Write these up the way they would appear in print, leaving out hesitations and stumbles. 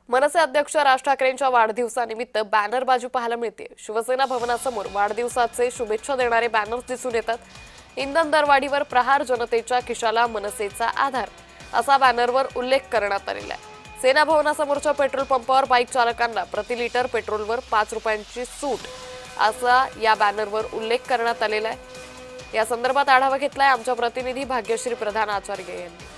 मनसे अध्यक्ष राज ठाकरेंच्या वाढदिवसानिमित्त बॅनरबाजी पाहायला मिळते। शिवसेना भवनासमोर वाढदिवसाचे शुभेच्छा देणारे बॅनर्स दिसून येतात। इंधन दरवाढीवर प्रहार, जनतेच्या खिशाला मनसेचा आधार असा बॅनरवर उल्लेख करण्यात आलेला आहे। सेना भवनासमोरच्या पेट्रोल पंपावर बाईक चालकांना प्रति लिटर पेट्रोलवर 5 रुपयांची सूट असा या बॅनरवर उल्लेख करण्यात आलेला आहे। या संदर्भात आढावा घेतलाय आमच्या प्रतिनिधी भाग्यश्री प्रधान आचार्य यांनी।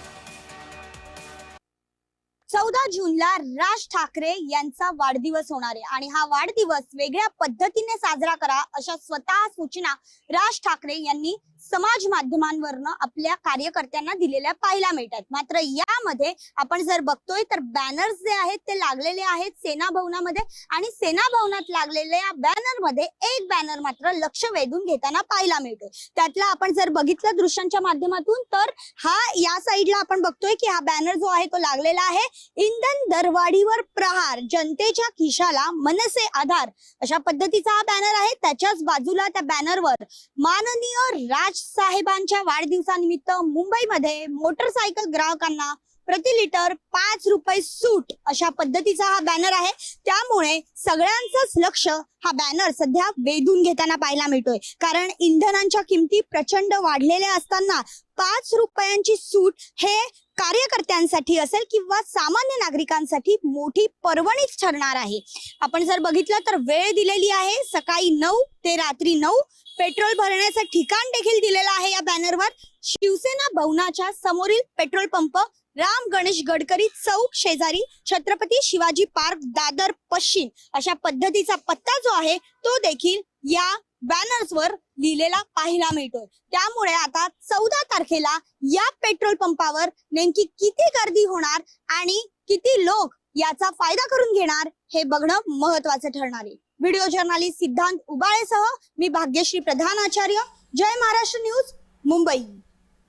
14 जूनला राज ठाकरे यांचा वाढदिवस होणार आहे आणि हा वाढदिवस वेगळ्या पद्धतीने साजरा करा अशा स्वतः सूचना राज ठाकरे यांनी समाज माध्यमांवरनं आपल्या कार्यकर्त्यांना दिलेल्या पाहायला मिळतात। मात्र यामध्ये आपण जर बघतोय तर बॅनर्स जे आहेत ते लागलेले आहेत सेना भवनामध्ये आणि सेना भवनात लागलेल्या बॅनर मध्ये एक बॅनर मात्र लक्ष वेधून घेताना पाहायला मिळतोय। त्यातला आपण जर बघितलं दृश्यांच्या माध्यमातून तर हा या साईडला आपण बघतोय की हा बॅनर जो आहे तो लागलेला आहे, इंधन दरवाढीवर प्रहार, जनतेच्या खिशाला मनसे आधार अशा पद्धतीचा हा बॅनर आहे। त्याच्याच बाजूला त्या बॅनरवर माननीय राज साहेबांच्या वाढदिवसानिमित्त मुंबईमध्ये मोटरसायकल ग्राहकांना प्रति लिटर 5 रुपये सूट अशा पद्धतीचा हा बॅनर आहे। त्यामुळे सगळ्यांचंच लक्ष हा बॅनर सध्या वेधून घेताना पाहायला मिळतोय, कारण इंधनांच्या किमती प्रचंड वाढलेल्या असताना 5 रुपयांची सूट हे कार्यकर्त्यांसाठी असेल किंवा सामान्य नागरिकांसाठी मोठी पर्वणीच ठरणार आहे। आपण जर बघितलं तर वेळ दिलेली आहे सकाळी 9 ते रात्री 9। पेट्रोल भरण्याचं ठिकाण देखील दिलेलं आहे या बॅनरवर। शिवसेना भवनाच्या समोरील पेट्रोल पंप राम गणेश गडकरी चौक शेजारी छत्रपती शिवाजी पार्क, दादर पश्चिम अशा पद्धतीचा पत्ता जो आहे तो देखील या बॅनर्सवर लिहिलेला पाहायला मिळतोय। त्यामुळे आता 14 तारखेला या पेट्रोल पंपावर नेमकी किती गर्दी होणार आणि किती लोक याचा फायदा करून घेणार हे बघणं महत्वाचं ठरणार आहे। व्हिडिओ जर्नलिस्ट सिद्धांत उबाळेसह मी भाग्यश्री प्रधान आचार्य, जय महाराष्ट्र न्यूज, मुंबई।